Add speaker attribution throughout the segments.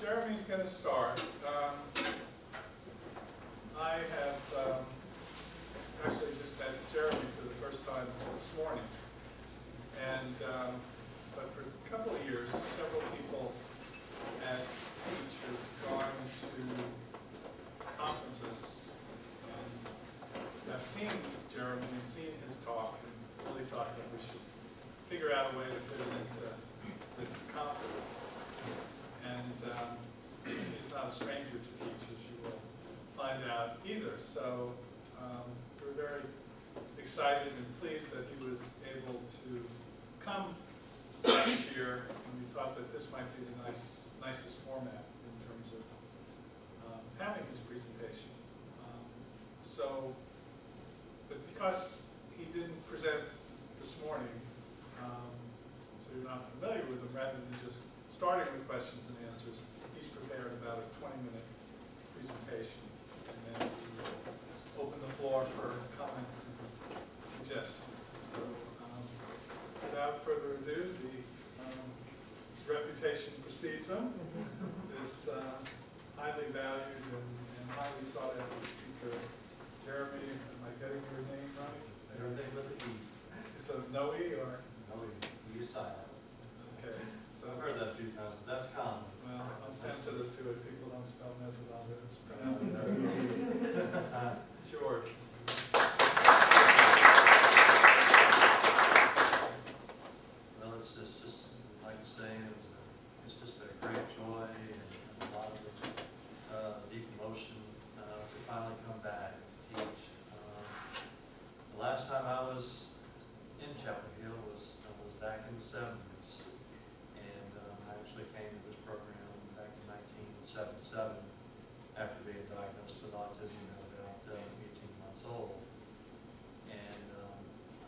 Speaker 1: Jerimie's going to start. I have actually just met Jerimie for the first time this morning. And but for a couple of years, several people at TEACCH have gone to conferences and have seen Jerimie and seen his talk and really thought that we should figure out a way to fit it into this conference. And he's not a stranger to TEACCH, as you will find out either. So we're very excited and pleased that he was able to come last year, and we thought that this might be the nicest format in terms of having his presentation. But because he didn't present this morning, so you're not familiar with him, rather than just starting with questions and answers, he's prepared about a 20-minute presentation, and then we will open the floor for comments and suggestions. So without further ado, his reputation precedes him. It's highly valued and highly sought after speaker. Jerimie, am I getting your name right?
Speaker 2: Everything with an E.
Speaker 1: Is it Noe or?
Speaker 2: Noe. E is silent.
Speaker 1: Okay. So
Speaker 2: I've heard that a few times, but that's common.
Speaker 1: Well, I'm sensitive to it. People don't spell Mesopotamia. It's pronounced that. It's yours.
Speaker 2: Well, it's just like I say, it's just a great joy and a lot of deep emotion to finally come back to teach. The last time I was in Chapel Hill was back in the 70s, and I actually came to this program back in 1977 after being diagnosed with autism at about 18 months old. And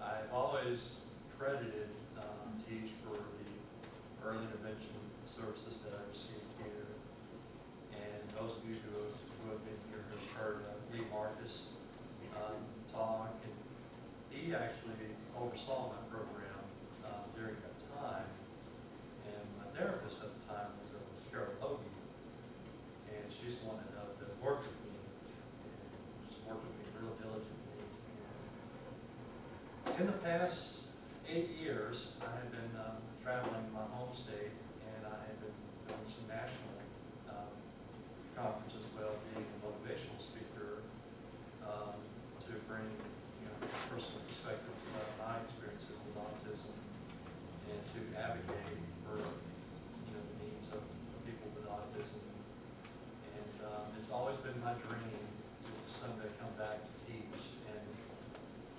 Speaker 2: I've always credited TEACCH for the early intervention services that I received here. And those of you who have been here have heard Lee Marcus talk, and he actually oversaw my program during that time. And my therapist at the time was Carol Logie, and she's the one that worked with me, and just worked with me real diligently. And in the past 8 years, I have been traveling my home state, and I have been doing some national conferences as well, being a motivational speaker to bring personal perspectives about my experiences with autism and to advocate for the needs of people with autism. And it's always been my dream to someday come back to TEACCH and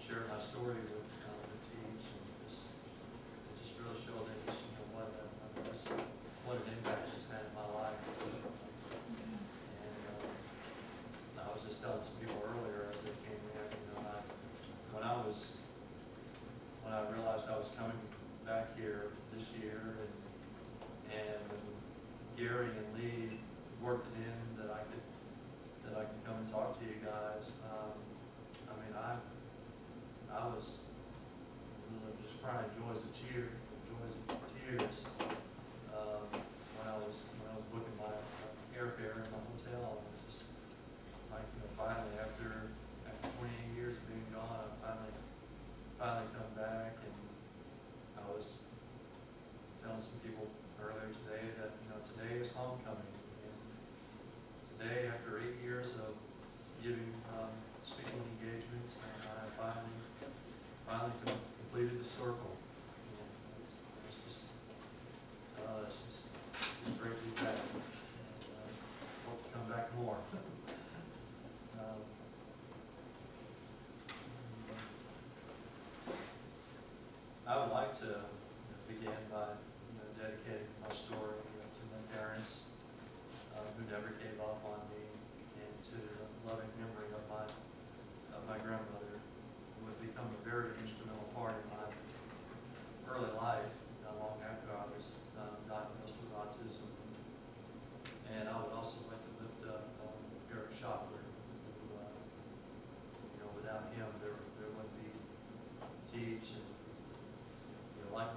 Speaker 2: share my story with TEACCH, and it just really showed interest in what an impact it's had in my life. And I was just telling some people earlier as they came in, when I realized I was coming back here this year, and Gary and Lee worked it in that I could come and talk to you guys. I mean, I was really just crying joys of tears when I was booking my airfare in my hotel. And just like, finally after 28 years of being gone, I finally come back. And I was telling some people earlier today that today is homecoming, and today, after 8 years of giving speaking engagements, I finally completed the circle. And it's just great to be back. And, hope to come back more. I would like to begin by dedicating my story to my parents who never gave up on me, and to the loving memory of my grandmother, who would become a very instrumental part of my early life, not long after I was diagnosed with autism. And I would also like to lift up Eric Schottler, who, without him, there wouldn't be TEACCH. And like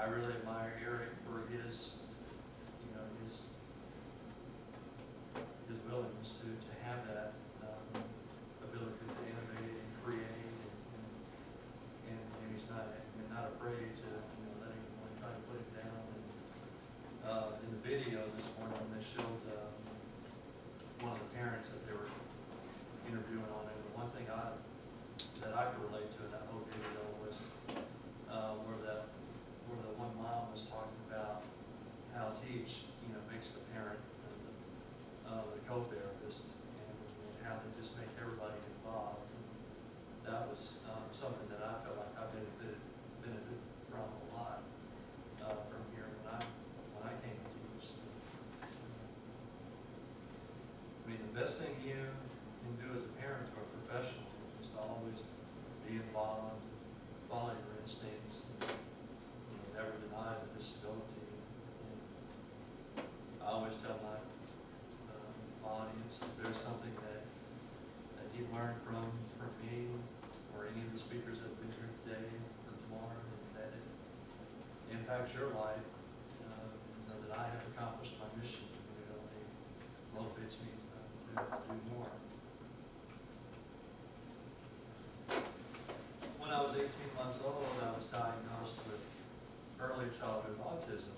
Speaker 2: I really admire Eric for his, you know, his willingness to have that ability to innovate and create, and he's not afraid to, you know, let anyone try to put it down. And in the video this morning, when they showed one of the parents that they were interviewing on it, the one thing that I could relate to in that whole video was where the one mom was talking about how TEACCH, you know, makes the parent the co-therapist, and how they just make everybody involved. And that was something that I felt like I benefited from a lot from here when I came to TEACCH. I mean, the best thing you can do as a parent or a professional is to always be involved, follow your instincts, and, you know, never deny the disability. And I always tell my audience, if there's something that you've learned from me or any of the speakers that have been here today or tomorrow, and that it impacts your life, you know, that I have accomplished my mission, you know, it motivates me to do more. When I was 18 months old, I was diagnosed with early childhood autism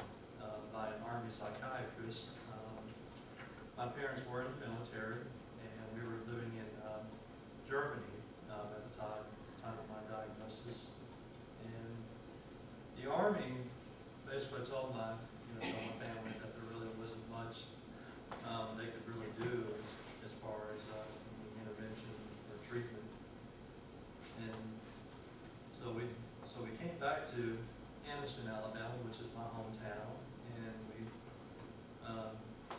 Speaker 2: by an Army psychiatrist. My parents were in the military, and we were living in Jerimie at the time of my diagnosis. And the Army basically told my family that there really wasn't much they could really do as far as intervention or treatment. And so we came back to Anderson, Alabama, which is my hometown, and we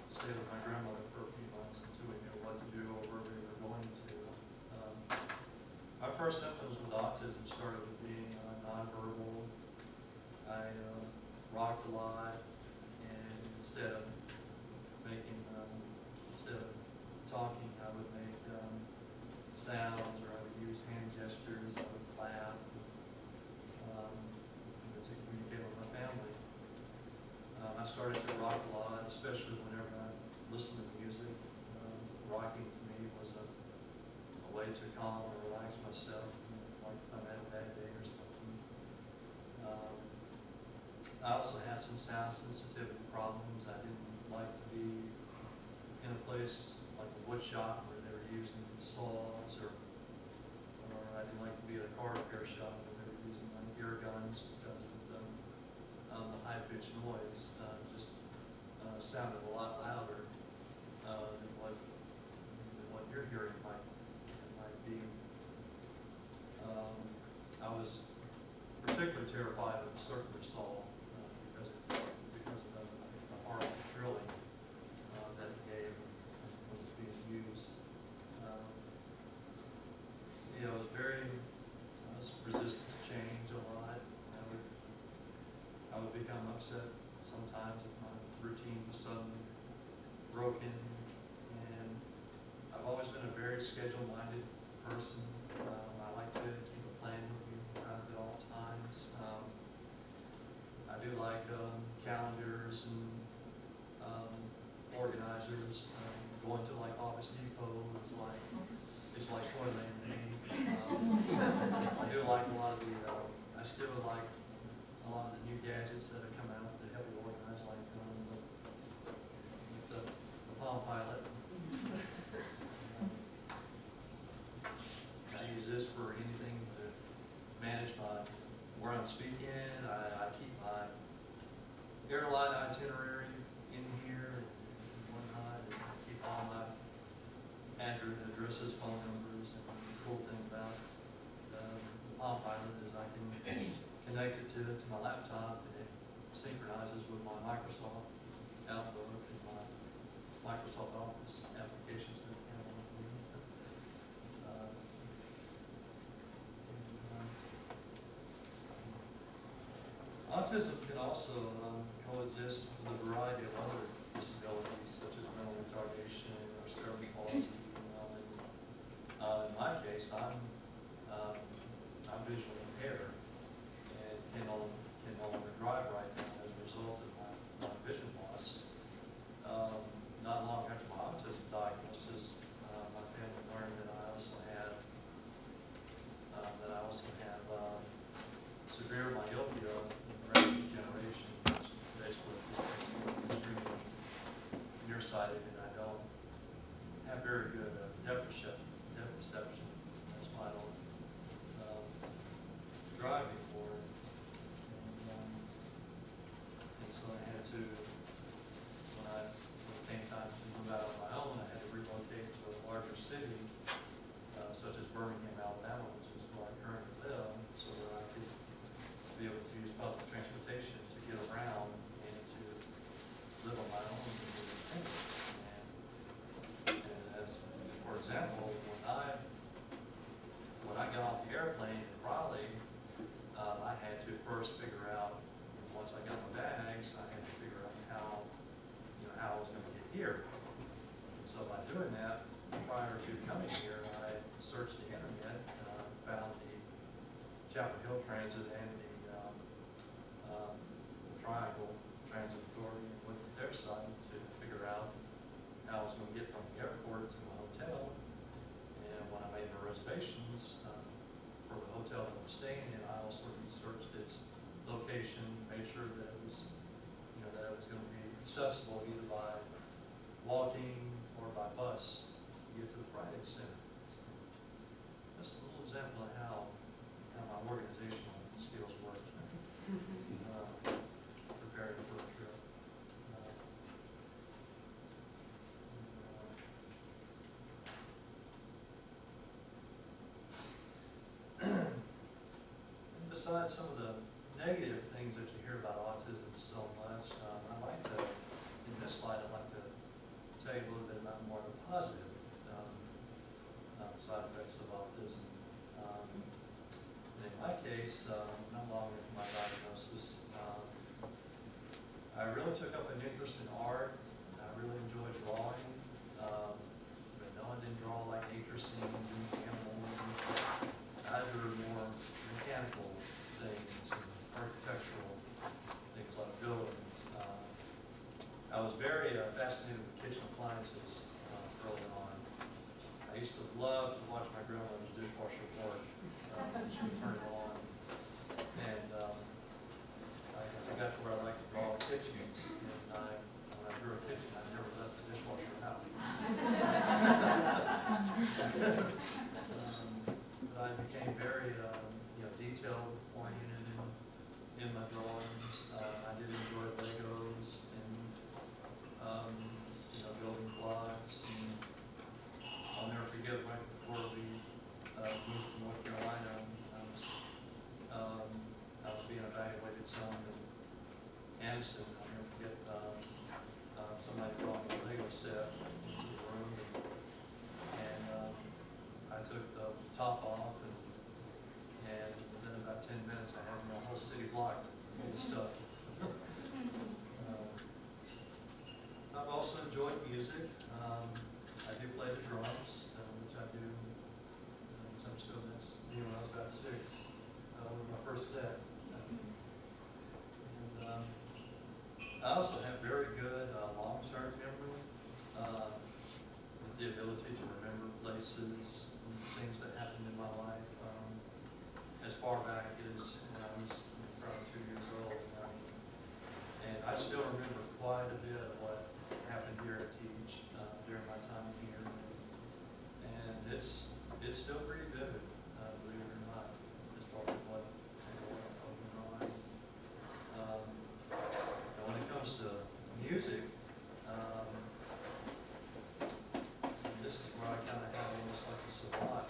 Speaker 2: stayed with my grandmother for a few months until we knew what to do or where we were going to. My first symptoms with autism started with being nonverbal. I rocked a lot, and instead of talking, I would make sounds, or I would use hand gestures. I would laugh to communicate with my family. I started to rock a lot, especially whenever I listened to music. Rocking to me was a way to calm or relax myself, like if I'm had a bad day or something. I also had some sound sensitivity problems. I didn't like to be in a place like a wood shop where they were using saws, or I didn't like to be at a car repair shop where they were using air guns, because of the high-pitched noise. Just sounded a lot louder than what your hearing might be. I was particularly terrified of the circular saw because of the horrible shrilling that it gave when it was being used. I was resistant to change a lot. I would become upset sometimes if my routine was suddenly broken, and I've always been a very schedule-minded person. I like to keep a plan with me at all times. I do like calendars and organizers. Going to like Office Depot is like toiling me. I do like a lot of I still like a lot of the new gadgets that have come out that help you organize, like the Palm Pilot. I use this for anything to manage where I'm speaking. I keep my airline itinerary in here and whatnot, and I keep all my addresses, phone numbers, and the cool thing about the Palm Pilot is I can connect it to my laptop, and it synchronizes with my Microsoft Outlook and my Microsoft Office applications that I have on me. Autism can also coexist with a variety of other disabilities, such as mental retardation or cerebral palsy. In my case, I'm visually impaired and can no longer drive right have very good depth perception. That's my own driving forward. And so I had to, when it came time to move out on my own, I had to relocate to a larger city, such as Birmingham, Alabama, which is where I currently live, so that I could be able to use public transportation to get around and to live on my own and be independent. And as, for example, when I got off the airplane in Raleigh, I had to first figure out, once I got my bags, I had to figure out how I was going to get here. So by doing that, prior to coming here, I searched the internet, found the Chapel Hill Transit and the Triangle Transit Authority, and looked at their site to figure out how I was going to get from the airport to my hotel. And when I made my reservations for the hotel that I'm staying in, I also researched its location, made sure that it was, that it was going to be accessible either by walking or by bus to get to the Friday Center. So just a little example of how my organizational skills work. Preparing for a trip. Besides some of the negative things that you hear about autism so much, I'd like to, in this slide, I'd like to tell you a little bit about more of the positive side effects of autism. In my case, not long after my diagnosis, I really took up an interest in art. I really enjoyed drawing. But no, I didn't draw like nature scenes and animals. I drew more mechanical things and architectural things like buildings. I was very fascinated with kitchen appliances early on. I used to love to watch my grandmother's dishwasher work. She would turn it on. And I got to where I liked to draw kitchens. And when I drew a kitchen, I never left the dishwasher out. But I became very detail oriented in my drawings. I did enjoy Legos and building blocks. And I'll never forget right before we moved to North Carolina, I was being evaluated some in Anniston. I'll never forget somebody brought me a Lego set into the room, and I took the top off, and within about 10 minutes I had my whole city block full of stuff. I've also enjoyed music. I do play the drums, which I do, which I'm still this. When I was about 6, was my first set. And I also have very good long-term memory, with the ability to remember places and things that happened in my life as far back as when I was probably 2 years old. And I still remember quite a bit of what happened here at TEACCH during my time here. And it's still pretty vivid, believe it or not, as far as what went on. And when it comes to music, this is where I kind of have almost like a savant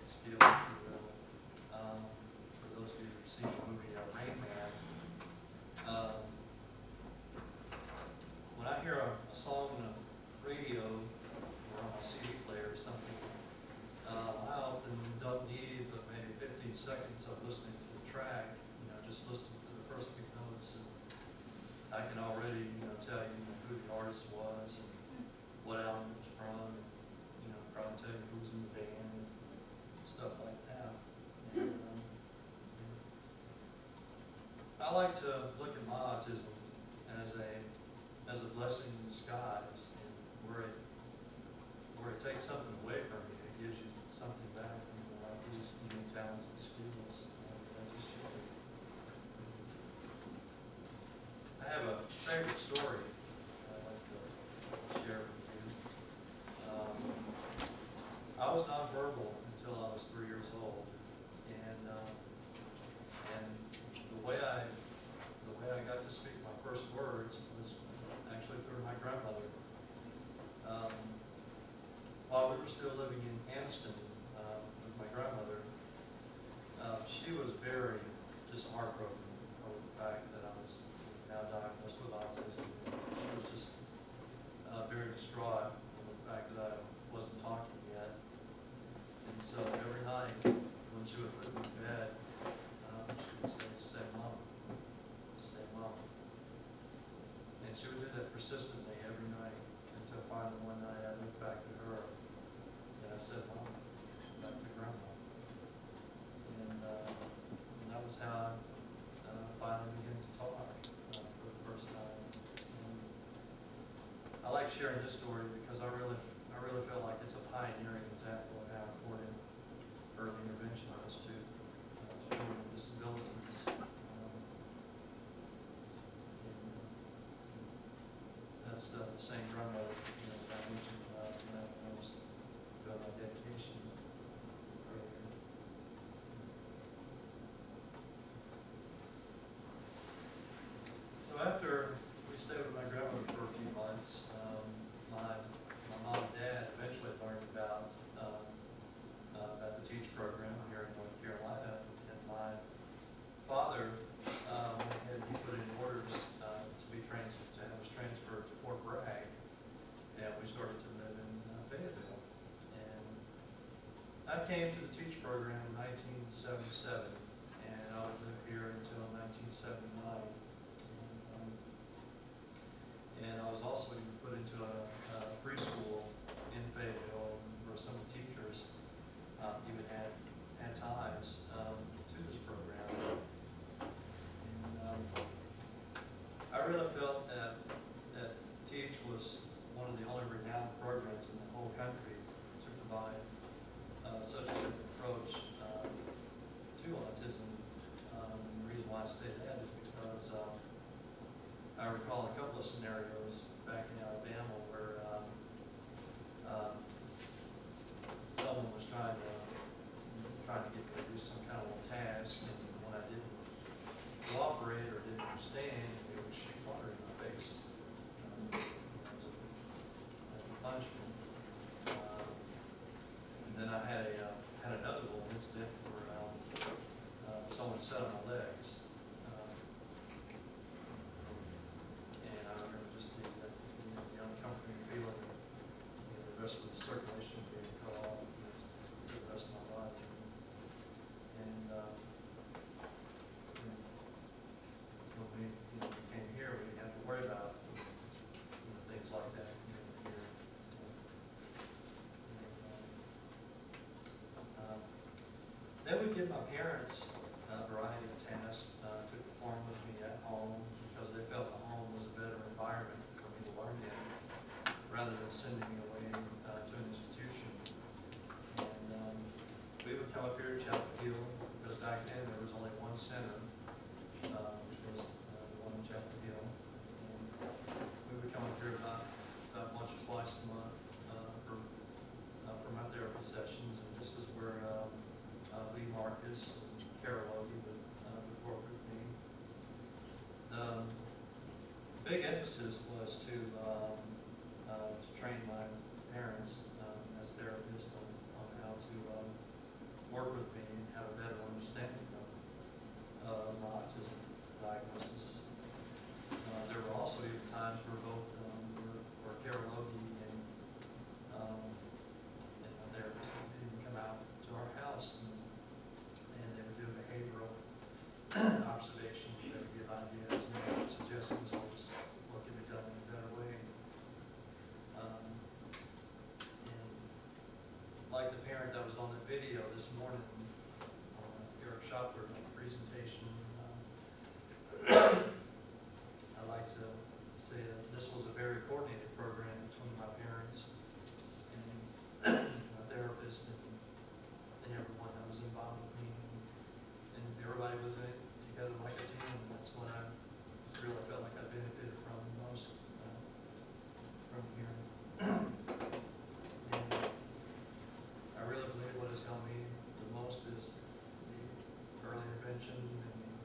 Speaker 2: skill, if you will. For those of you who've seen the movie Rain Man, when I hear a song on the radio or on my CD player or something, I often don't need but maybe 15 seconds of listening to the track, just listening to the first few notes, and I can already, tell you who the artist was and what album it was from, and, probably tell you who was in the band and stuff like that. And, I like to look at my autism as a blessing in disguise, and where it takes something away from you, it gives you something back, like these unique talents and skills. I have a favorite story I'd like to share with you. Langston, with my grandmother, she was very just heartbroken over the fact that I was now diagnosed with autism. She was just very distraught over the fact that I wasn't talking yet. And so every night when she would put me to bed, she would say, Mom, say Mom. And she would do that persistently every night until finally one night I looked back at her and I said, Mom, back to Grandma. And that was how I finally began to talk for the first time. And I like sharing this story because I really feel like it's a pioneering example of how important early intervention is to children with disabilities. That's the same grandmother that I mentioned when I was doing my dedication earlier. So after we stayed with my grandmother for a few months, my mom and dad eventually learned about the TEACCH program here in North Carolina, and my father he put in orders to be transferred. I was transferred to Fort Bragg, and we started to live in Fayetteville. And I came to the TEACCH program in 1977, and I would live here until 1979. And I was also put into a preschool in Fayetteville, where some of the teachers even had ties to this program. And I really felt that TEACCH was one of the only renowned programs in the whole country to provide such a different approach to autism. And the reason why I say that is because I recall a couple of scenarios back in Alabama where someone was trying to get me to do some kind of task, and when I didn't cooperate or didn't understand, it would shoot water in my face as a punishment. And then I had another little incident where someone sat on my legs. And I remember just the uncomfortable feeling, the rest of the circulation being cut off for the rest of my life. And when we came here, we didn't have to worry about things like that here. Then we give my parents a variety of tasks to perform with me at home because they felt the home was a better environment for me to learn in, rather than sending me away to an institution. And we would come up here to Chapel Hill because back then there was only one center, which was the one in Chapel Hill. And we would come up here about once or twice a month for my therapy sessions, and this is where Lee Marcus and Carol Logie would work with me. The big emphasis was to train my parents as therapists on how to work with me and have a better understanding of my autism diagnosis. There were also even times where both where Carol Logie and my therapist would even come out to our house and they would do behavioral observations. They would give ideas and suggestions on what could be done in a better way. And like the parent that was on the video this morning, Eric Shopper presentation, I like to say that this was a very coordinated program between my parents and my therapist and everyone that was involved with me. And everybody was in it together like a team, and that's what I really felt like I benefited from most from here. And I really believe what has helped me the most is the early intervention and the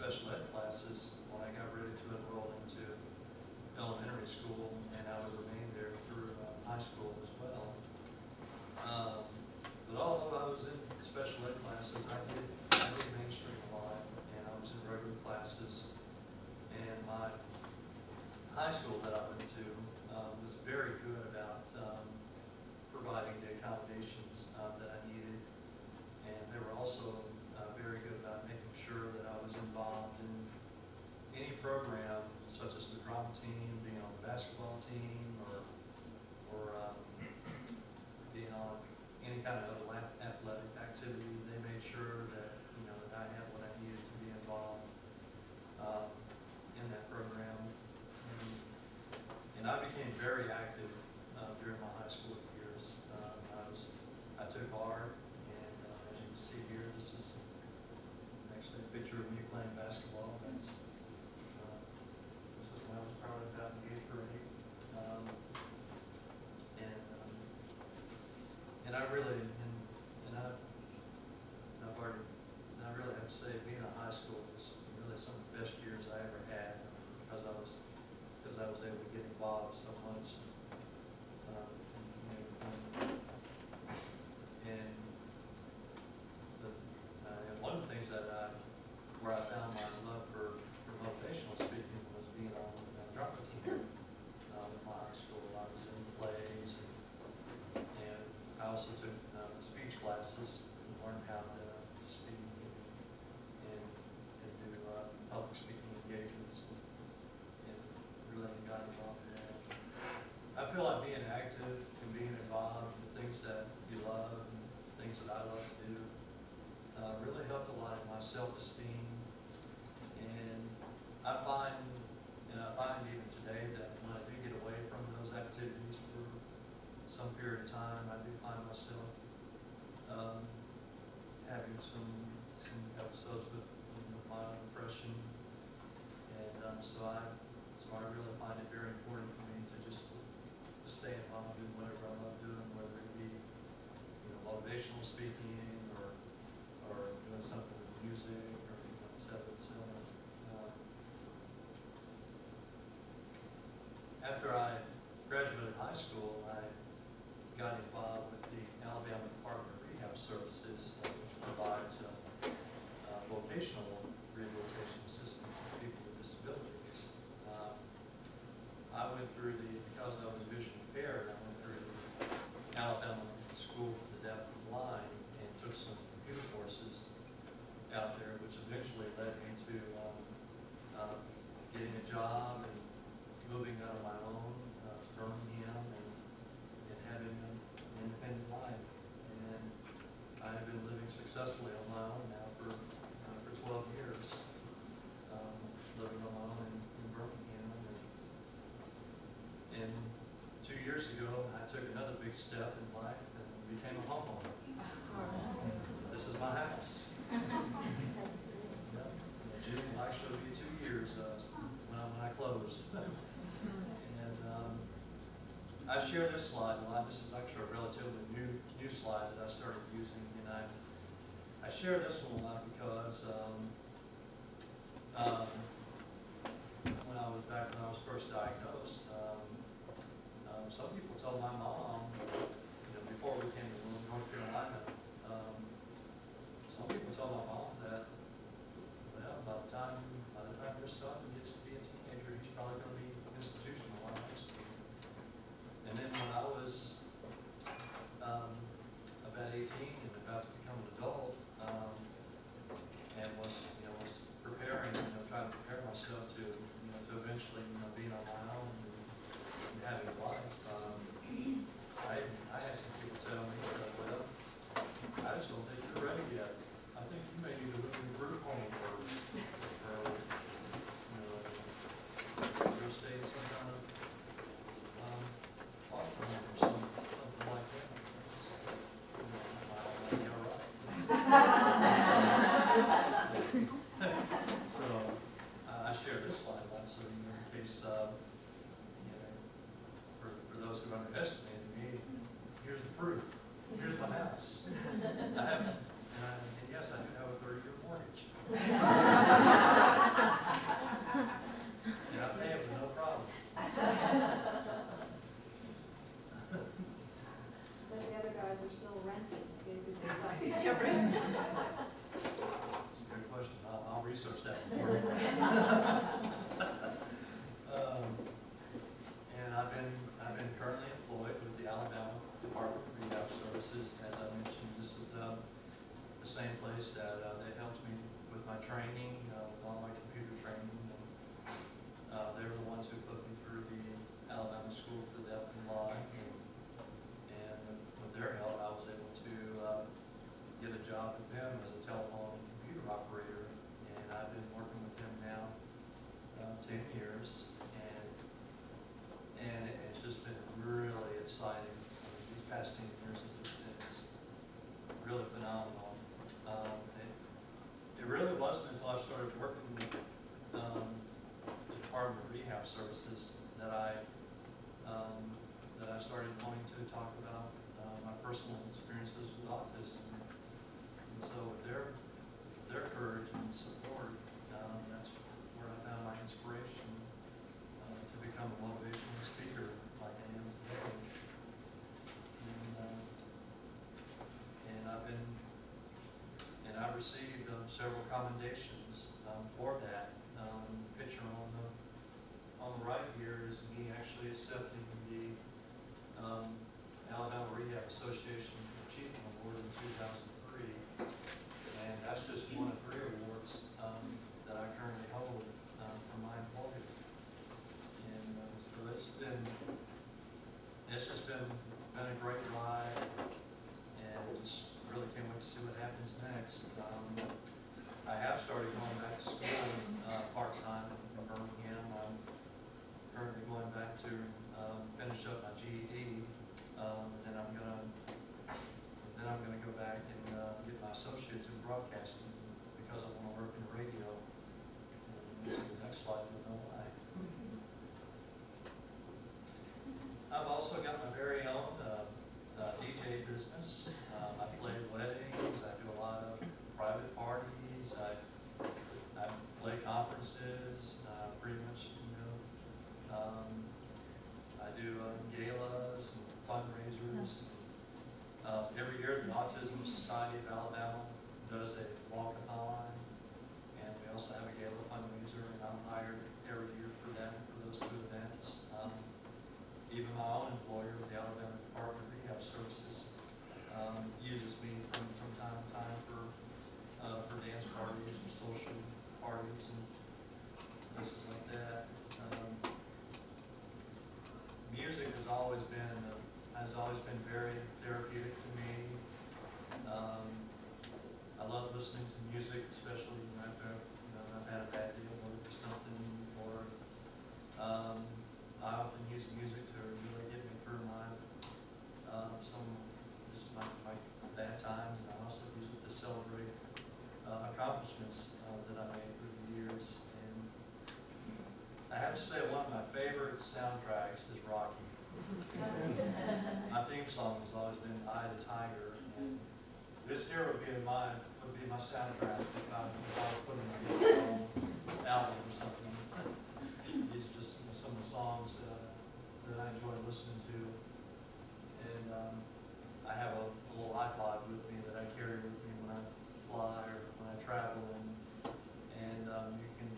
Speaker 2: special ed classes when I got ready to enroll into elementary school, and I would remain there through high school as well. But although I was in special ed classes, I did mainstream a lot, and I was in regular classes. And my high school that I went to was very good about providing the accommodations that I needed, and they were also very good about making sure that I was involved in any program, such as the drama team, being on the basketball team, or being on any kind of other athletic activity. They made sure that that I had what I needed to be involved in that program, and I became very active during my high school years. I took art, and as you can see here, this is actually a picture of me playing basketball. This is when I was probably about in 8th grade. And I really, I really have to say, being in high school was really some of the best years I ever had, because I was able to get involved so much. And one of the things where I found my love for motivational speaking was being on the drama team in my high school. I was in plays, and I also took speech classes and learned how to speak and do public speaking engagements, and really got involved in that. I feel like being active and being involved in things that you love and things that I love to do really helped a lot in my self-esteem. And I find even today that when I do get away from those activities for some period of time, I do find myself having some episodes with my own depression, and so I really find it very important for me to just to stay involved in whatever I love doing, whether it be motivational speaking or doing something with music or et cetera, et cetera. After I graduated high school, I got involved with the Alabama Department of Rehab Services, which provides vocational rehabilitation assistance to people with disabilities. I went through because I was visually impaired, I went through the Alabama School for the Deaf and Blind and took some computer courses out there, which eventually led me to getting a job and moving out on my own to Birmingham and having an independent life. And I have been living successfully on my own now for 12 years, living on my own in Birmingham. And 2 years ago, I took another big step in life and became a homeowner. This is my house. June will actually be 2 years when I close. And I share this slide a lot. This is actually a relatively new slide that I started using, and I share this one a lot because when I was first diagnosed, some people told my mom, before we came to North Carolina, some people told my mom that, well, by the time your son gets to be a teenager, he's probably going to be institutionalized. And then when I was about 18 and about to become an adult, and was preparing, trying to prepare myself to eventually being on my own and having a life, I had some people tell me, well, I just don't think you're ready yet. I think you may that they helped me with my training, with all my computer training. And, they were the ones who put me through the Alabama School for the Deaf and Blind. And with their help, I was able to get a job with them as a telephone and computer operator. And I've been working with them now 10 years. And it's just been really exciting. I mean, these past 10 years have just been really phenomenal. It really wasn't until I started working with the Department of Rehab Services that I started wanting to talk about my personal experiences with autism. And so with their courage and support, that's where I found my inspiration to become a motivational speaker like I am today. And I've received several commendations for that. Picture on the right here is me actually accepting the Alabama Rehab Association Achievement Award in 2003, and that's just one of 3 awards that I currently hold for my employer. And so it's just been a great ride, and just really can't wait to see what happens next. I have started going back to school part-time in Birmingham. I'm currently going back to finish up my GED, and then I'm gonna go back and get my associates in broadcasting because I want to work in radio. And this is the next slide, you'll know why. I've also got my very own DJ business. I play weddings. I do a lot of private parties. I play conferences. Pretty much, I do galas and fundraisers. Every year, the Autism Society of Alabama does a walkathon, and we also have a gala fundraiser, and I'm hired every year for those 2 events. Even my own employer, the Alabama Department of Rehab Services, uses me from time to time for dance parties or social parties and places like that. Music has always been very therapeutic to me. I love listening to music, especially when I've had a bad day or something, or I often use music to really get me through my bad times, and I also use it to celebrate accomplishments that I made through the years. And I have to say, one of my favorite soundtracks is Rocky. My theme song has always been "Eye of the Tiger," and this here would be my soundtrack if I was putting my own album or something. These are just some of the songs that I enjoy listening to, and I have a little iPod with me that I carry with me when I fly or when I travel, and you can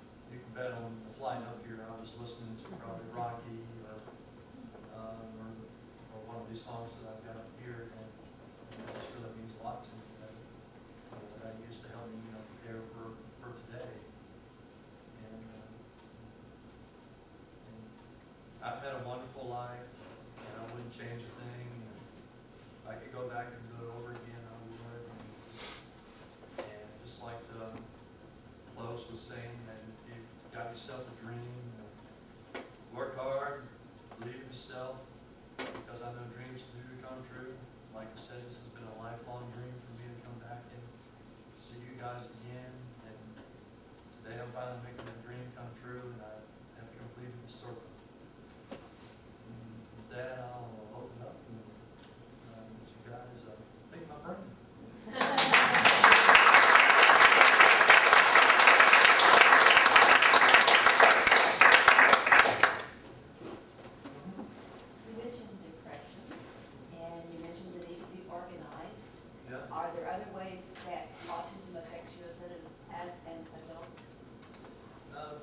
Speaker 2: bet on the flight up here I was listening to probably Rocky or one of these songs that I've got up here, and it just really means a lot to me that I use to help me prepare for today. And I've had a wonderful life, and I wouldn't change a thing. And if I could go back and do it over again, I would. And just like Lowe's was saying, that if you've got yourself a dream, work hard, believe in yourself, because I know dreams do come true. Like I said, this has been a lifelong dream for me to come back and see you guys again. And today I'm finally making that dream come true, and I have completed the circle. With that, I'll open up and let you guys pick my brain.
Speaker 3: You mentioned depression, and you mentioned the need to be organized.
Speaker 2: Yeah.
Speaker 3: Are there other ways that autism affects you as an adult?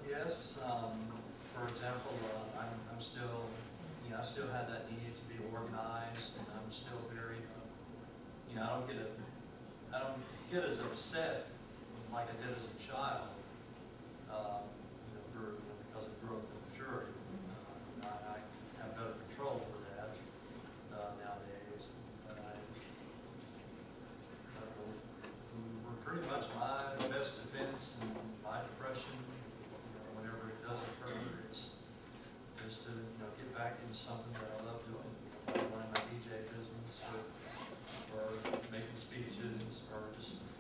Speaker 2: Yes. For example, I'm still, I still have that need to be organized, and I'm still very, I don't get as upset like I did as a child, because of growth and maturity. I have better control over that nowadays. We're pretty much my best defense and my depression, whenever it does occur, is to get back into something that I love doing, running my DJ business, or making speeches, or just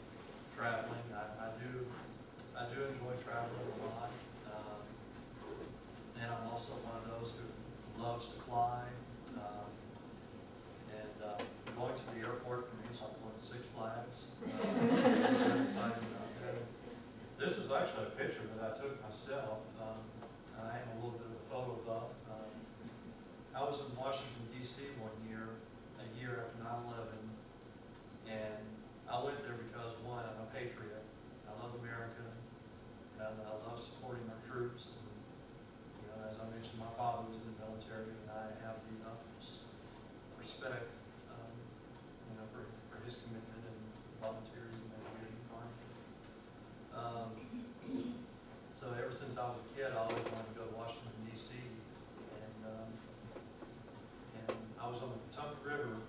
Speaker 2: traveling. I do enjoy traveling a lot, and I'm also one of those who loves to fly. Going to the airport for me is like going to Six Flags. I'm so excited about that. This is actually a picture that I took myself. I am a little bit of a photo buff. I was in Washington, D.C. one year, a year after 9/11, and I went there because, one, I'm a patriot. I love America, and I love supporting our troops. And, as I mentioned, my father was in the military, and I have the utmost respect, for his commitment and volunteerism and getting army. So ever since I was a kid, I always wanted to go to Washington, D.C. And I was on the Potomac River,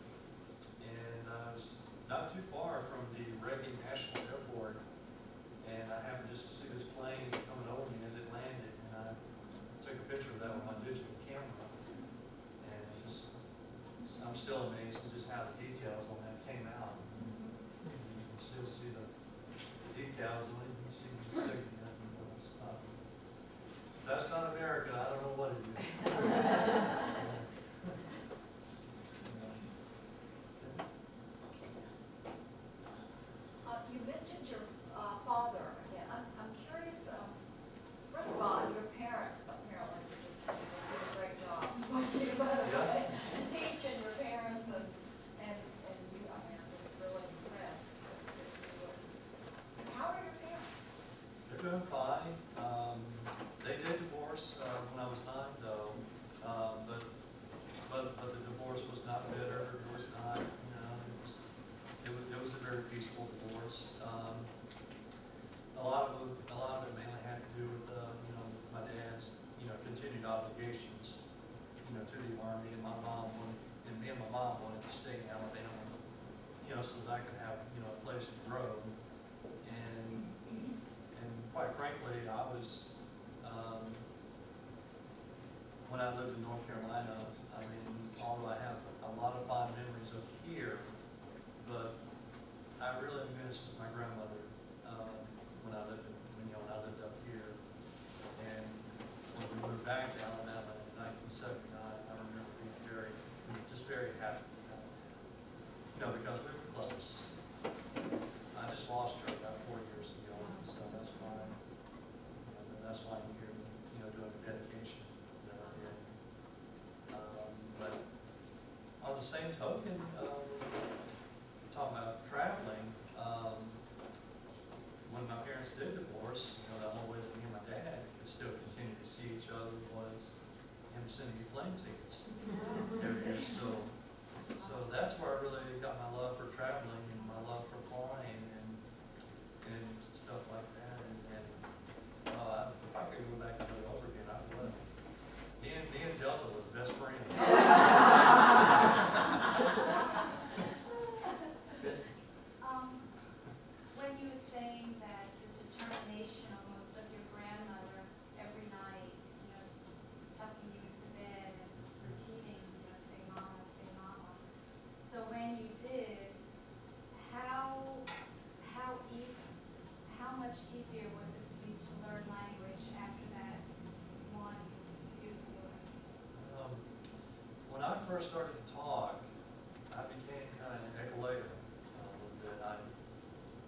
Speaker 2: and I was not too far from the Reagan National Airport, and I happened just to see this plane coming over me as it landed, and I took a picture of that with my digital camera, and I'm still amazed at just how the details on that came out. You can still see the details on it. You can see the signal. If that's not America, I don't know what it is.
Speaker 4: You mentioned your father again. I'm curious, first of all, your parents apparently just did a great job with you, by the way. Teach and your parents and you, I mean, I'm just really impressed with you. How are your parents?
Speaker 2: They're doing fine. They did divorce when I was 9, though, but the divorce was not bitter. It was not, it was a very peaceful divorce. A lot of it mainly had to do with my dad's continued obligations to the Army, and my mom wanted to stay in Alabama, so that I could have a place to grow. And quite frankly, I was when I lived in North Carolina, I mean, although I have a lot of fond memories of here, but I really missed my grandmother when I lived up here. And when we moved back to Alabama in 1979, I remember being very happy, because we were close. I just lost her about 4 years ago, so that's why I'm here, doing the dedication that I did. But on the same token, talking about traveling, when my parents did divorce, the whole way that me and my dad could still continue to see each other was him sending me plane tickets every year. So that's where I really got my love for traveling and my love for flying and stuff like that. And if I could go back and do it over again, I would. Me and Delta was best friends.
Speaker 5: When you were saying that the determination almost of your grandmother every night, tucking you into bed and repeating, say mama, say mama. So when you did, how much easier was it for you to learn language after that one beautiful year?
Speaker 2: When I first started to talk, I became kind of an echolator a little bit.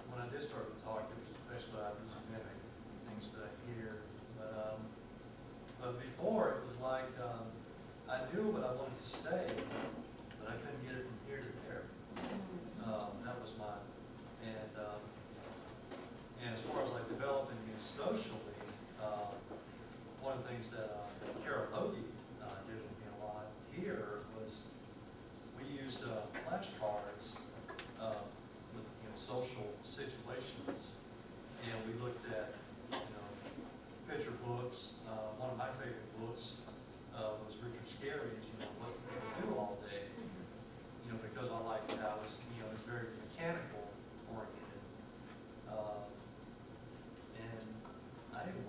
Speaker 2: When I did start to talk, it was especially I was mimic things that I hear. But before, it was like I knew what I wanted to say, but I couldn't get it from here to there. That was my, and as far as like developing me socially, one of the things that Carol Logie did with me a lot here was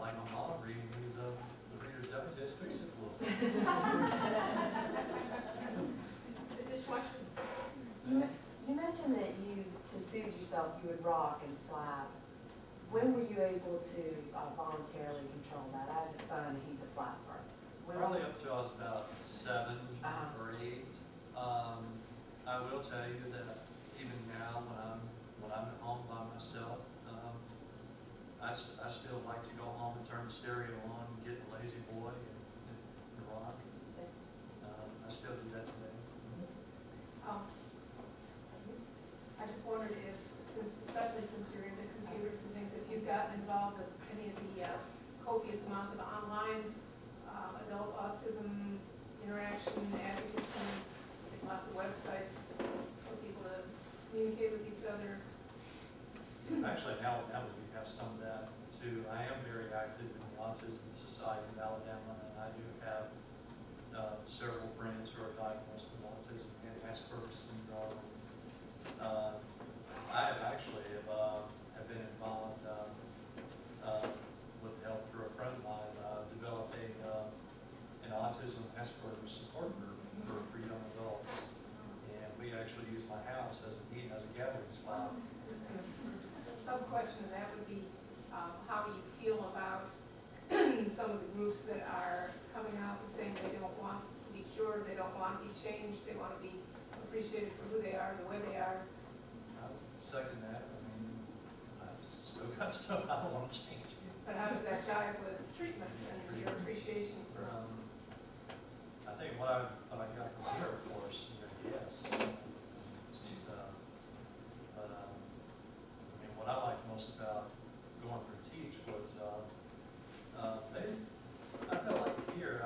Speaker 2: like my mom reading me the Reader's Digest Fix-It book.
Speaker 6: The dishwasher.
Speaker 7: You mentioned that you, to soothe yourself, you would rock and flap. When were you able to voluntarily control that? I have a son, he's a flapper.
Speaker 2: Probably up to I was about 7 or 8. I will tell you that even now, when I'm at home by myself, I still like to go home and turn the stereo on and get Lazy Boy and rock. I still do that today.
Speaker 6: I just wondered if, especially since you're into computers and things, if you've gotten involved with any of the copious amounts of online adult autism interaction, advocacy. There's lots of websites for people to communicate with each other.
Speaker 2: Actually, now we have some of that too. I am very active in the Autism Society of Alabama, and I do have several friends who are diagnosed with autism and Asperger's syndrome. I have actually have been involved with help through a friend of mine developed an autism Asperger's support group for young adults, and we actually use my house as a gathering spot.
Speaker 6: Some question, and that would be, how do you feel about some of the groups that are coming out and saying they don't want to be cured, they don't want to be changed, they want to be appreciated for who they are, the way they are?
Speaker 2: I would second that. I mean, I've still got stuff I don't want to change.
Speaker 6: But how does that jive with treatment and your appreciation for?
Speaker 2: I think what I got from here, of course, yes. But I mean, what I liked most about going through TEACCH was I felt like here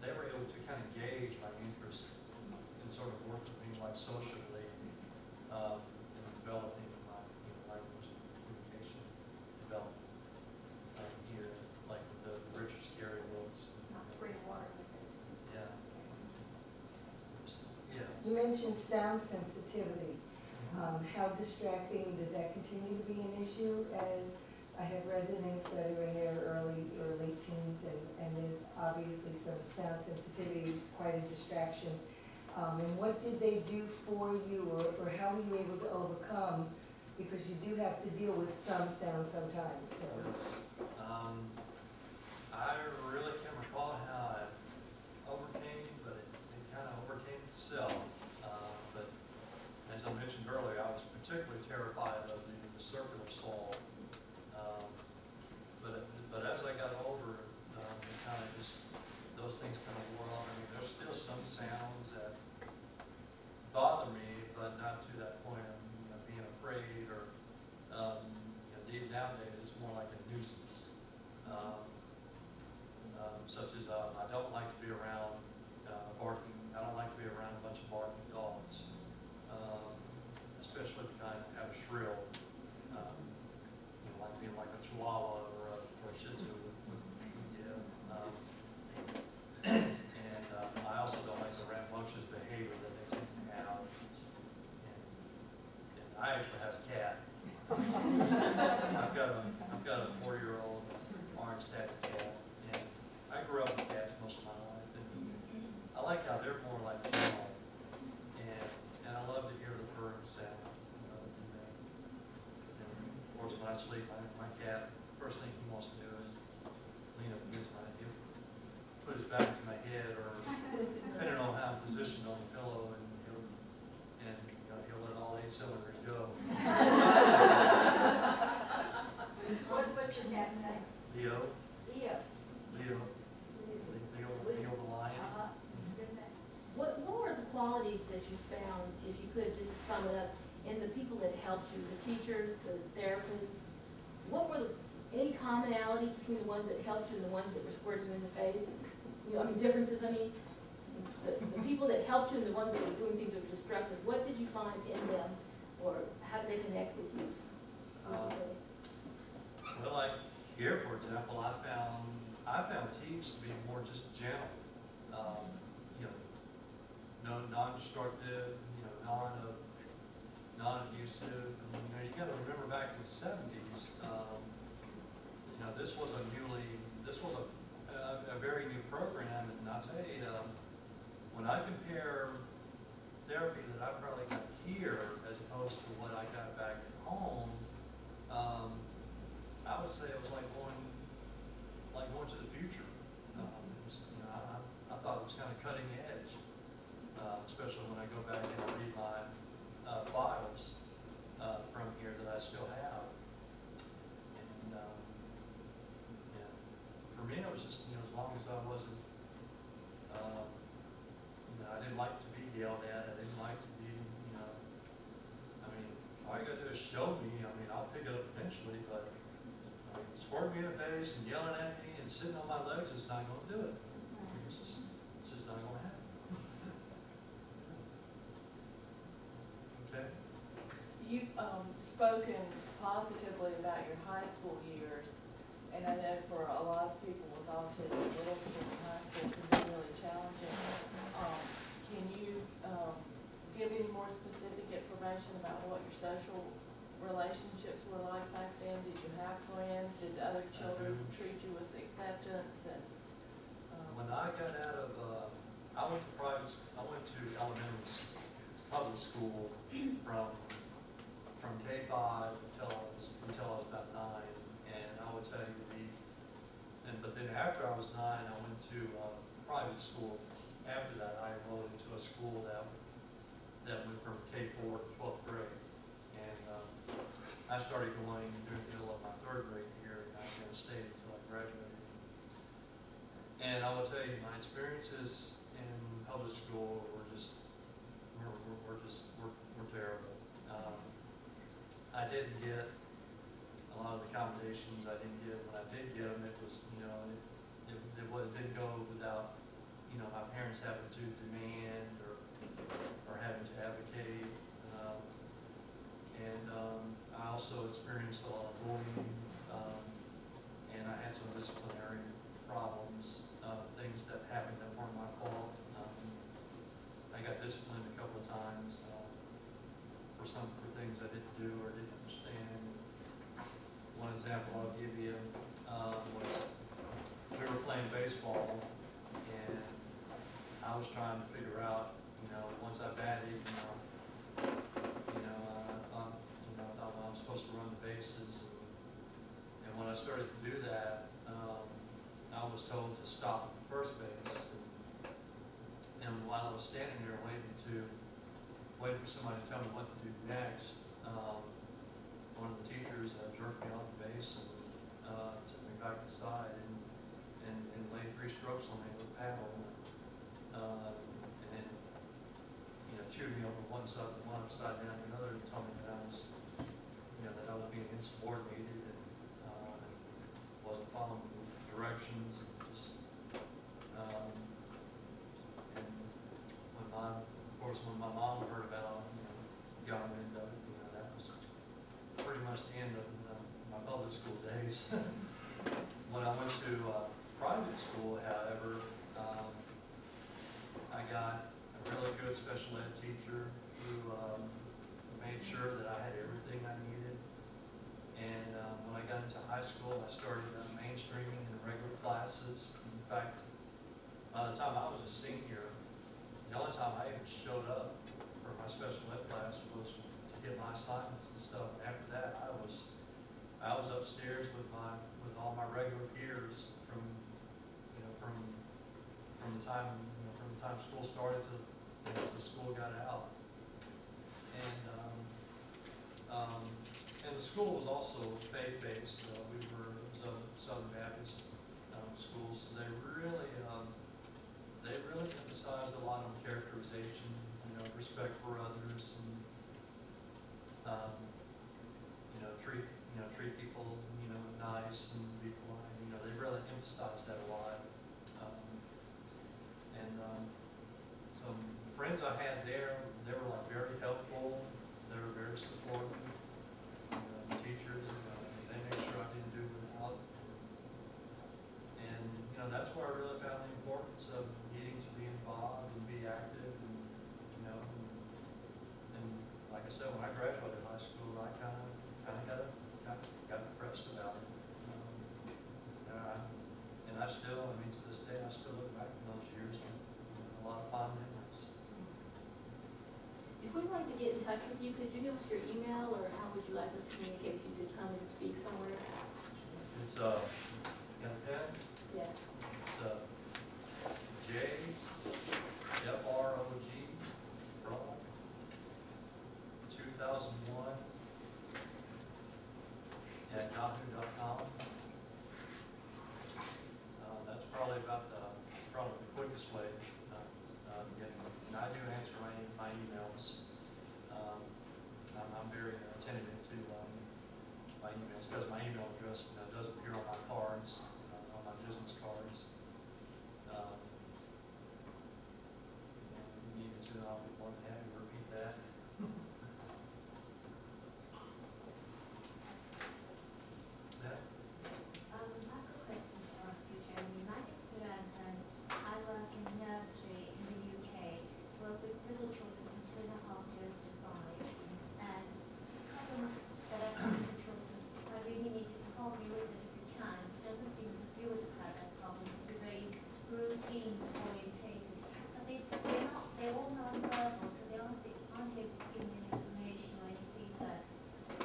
Speaker 2: they were able to kind of gauge my interest in sort of work with me like socially in developing my language and communication development here, like with the Richard Scary books.
Speaker 6: Not spraying water in the face.
Speaker 2: Yeah. Yeah.
Speaker 7: You mentioned sound sensitivity. How distracting, does that continue to be an issue? As I have residents that are in their early or late teens, and there's obviously some sound sensitivity, quite a distraction. And what did they do for you, or how were you able to overcome? Because you do have to deal with some sound sometimes. So.
Speaker 2: I really can't recall how I overcame, but it kind of overcame itself. But as I mentioned earlier, I was particularly terrified of the circular saw. But as I got older, it kind of just, those things kind of wore off. I mean, there's still some sounds that bother me, but not to that point of being afraid or nowadays it's more like a nuisance. Such as I don't like to be around barking. I don't like to be around a bunch of barking dogs, especially if you kind of have a shrill, like being like a Chihuahua or a Shih Tzu would give. And I also don't like the rambunctious behavior that they tend to have. And I actually have a cat. I've got a 4-year-old orange tabby cat, and I grew up with cats most of my life, and I like how they're more like people, and I love to hear the purring sound. And of course, when I sleep, my cat, first thing he wants to do is lean up against my hip, put his back to my head, or depending on how I'm positioned on the pillow, and he'll let all 8 cylinders go.
Speaker 4: What's your dad's name?
Speaker 2: Leo.
Speaker 4: Leo.
Speaker 2: Leo the lion.
Speaker 4: Good name.
Speaker 3: What were the qualities that you found, if you could just sum it up, in the people that helped you, the teachers, the therapists? What were any commonalities between the ones that helped you and the ones that were squirting you in the face? Differences, the people that helped you and the ones that were doing things that were destructive, what did you find in them, or how did they connect with you?
Speaker 2: Well, like here, for example, I found TEACCH to be more just gentle, non-destructive, non-abusive. You got to remember back in the 70s, this was a newly this was a very new program, and I'll tell you, when I compare therapy that I probably got here as opposed to what I got back at home, I would say it was like going to the future. It was, you know, I thought it was kind of cutting edge, especially when I go back and read my files from here that I still have. And yeah, for me, it was just, you know, as long as I wasn't, you know, I didn't like to be yelled at. I didn't like to be, you know, I mean, all you gotta do is show me. I mean, I'll pick it up eventually, but I mean, squirting me in the face and yelling at me and sitting on my legs is not gonna do it. It's just not gonna happen. Okay.
Speaker 8: You've spoken positively about your high school years, and I know for a lot of people with autism, middle school and high school can be really challenging. Can you give any more specific information about what your social relationships were like back then? Did you have friends? Did the other children treat you with acceptance? And
Speaker 2: When I got out of, I went to elementary public school from K-5 until I was about 9, and I would tell you but then after I was 9, I went to private school. After that, I enrolled into a school that went from K4 to 12th grade, and I started going during the middle of my 3rd grade year, and I was going to stay until I graduated. And I will tell you, my experiences in public school were just were terrible. I didn't get a lot of the accommodations I didn't get. When I did get them, it was, you know, it didn't go without, you know, my parents having to demand or having to advocate. I also experienced a lot of bullying, and I had some disciplinary problems, things that happened that weren't my fault. I got disciplined a couple of times for things I didn't do or didn't understand. One example I'll give you was we were playing baseball, and I was trying to figure out, you know, once I batted, I thought I was supposed to run the bases, and when I started to do that, I was told to stop at first base, and while I was standing there waiting for somebody to tell me what to do next, one of the teachers jerked me off the base and took me back aside and laid 3 strokes on me with a paddle, and then, you know, chewed me over one upside down the other, and told me that I was, you know, that I was being insubordinated and wasn't following the directions, and just and when my mom heard about, you know, got me into, you know, that was pretty much the end of my public school days. When I went to private school, however, I got a really good special ed teacher who made sure that I had everything I needed. And when I got into high school, I started mainstreaming in regular classes. In fact, by the time I was a senior, the only time I even showed up for my special ed class was to get my assignments and stuff. After that, I was upstairs with all my regular peers from the time school started to the school got out. And the school was also faith-based. It was a Southern Baptist school, so they really emphasized a lot on characterization, you know, respect for others, and treat people, you know, nice and be polite. You know, they really emphasized that a lot. So the friends I had there, they were like very helpful. They were very supportive. The teachers, they made sure I didn't do without. And you know, that's where I really found the importance of needing to be involved and be active, and you know, and like I said, when I graduated high school, I kind of got depressed about it. I still look back on those years with a lot of fond memories.
Speaker 3: If we wanted to get in touch with you, could you give us your email, or how would you like us to communicate if you did come and speak somewhere?
Speaker 2: It's, you got a pen?
Speaker 3: Yeah.
Speaker 2: It's, JFROG, Frog, 2001, at yahoo.com. That's probably about probably the quickest way of getting me. And I do answer my emails. I'm very attentive to my emails, because my email address does appear on my cards, on my business cards. You need to, I'll be more than happy to repeat that. Yeah.
Speaker 9: I've got a question to ask you, Jerimie. My name's Samantha, and I work in a nursery in the UK, work with little children from 2.5 years to 5. And the problem that I have with the children, I really need you to help me with it if you can. It doesn't seem as if you would have had that problem. It's very routines orientated. But they're all non-verbal, so they aren't able to give me any information or any feedback.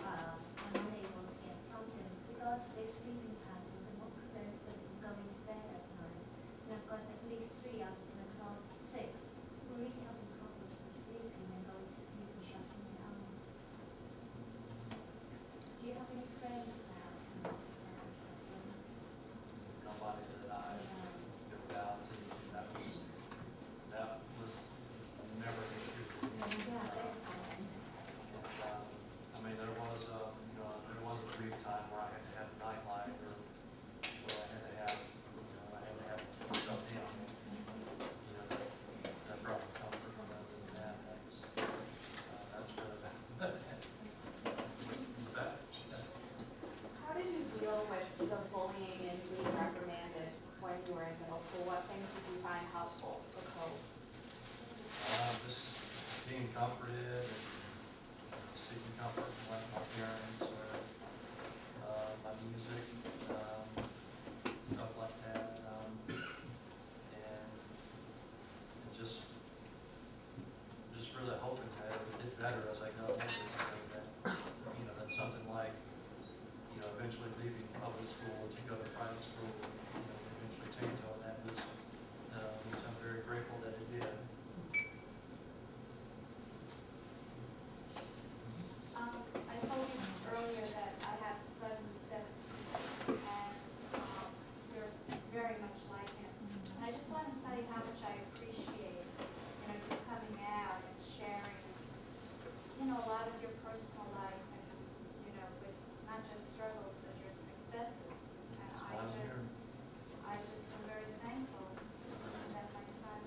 Speaker 9: I'm unable to get from them with regard to their sleeping patterns and what prevents them from going to bed at night. And I've got at least 3 out in a class of 6 who are really having problems with sleeping and goes to sleep and shutting their eyes. Do you have any friends about this?
Speaker 2: Nobody that I knew about, and that was never an issue for me.
Speaker 9: Yeah, excellent.
Speaker 2: And, I mean, there was a brief time where I had to have a nightlight, or where I had to have something on me. That brought me comfort from other than that. That's really bad.
Speaker 10: How did you deal with the bullying and being reprimanded when you were in middle school? What things did you find helpful to cope?
Speaker 2: Just being comforted and seeking comfort from like my parents or my music, stuff like that, and just really hoping that it would get better as I go older. That's something like, eventually leaving public school to go to private school, eventually change all that, which I'm very grateful that it did.
Speaker 10: I told you earlier that I have a son who's 17, and you're very much like him. And I just wanted to tell you how much I appreciate, you coming out and sharing, a lot of your personal life and, with not just struggles, but your successes. And I just am very thankful that my son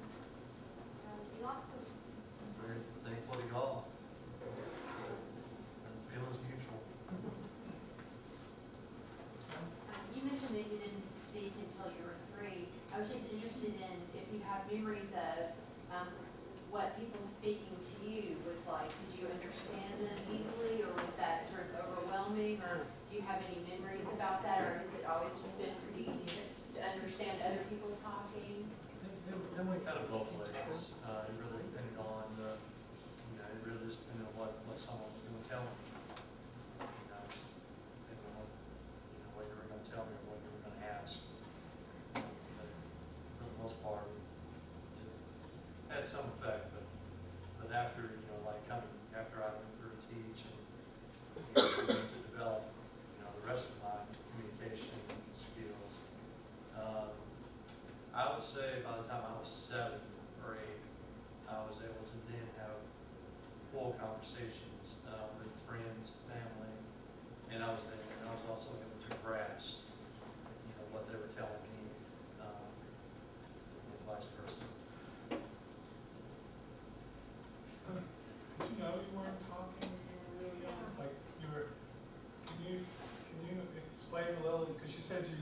Speaker 10: will be awesome.
Speaker 2: I'm very thankful to God. And the feeling's mutual.
Speaker 11: You mentioned that you didn't speak until you were 3. I was just interested in if you have memories of what people speaking to you was like. Did you understand them easily, or was that sort of overwhelming, or do you have any memories about that, or has it always just been pretty easy to understand other people talking?
Speaker 2: Then we kind of both ways. It really depended on it really just depended on what someone was going to tell me. Depending on what you were going to tell me or what you were going to ask. But for the most part, it had some effect. But after after I went through TEACCH and began to develop the rest of my communication skills. I would say by the time I was 7 or 8, I was able to then have full conversations with friends, family, and I was also able to grasp, what they were telling me, and vice versa.
Speaker 1: Did you know you weren't talking when you were really young? Like can you explain a little, because you said you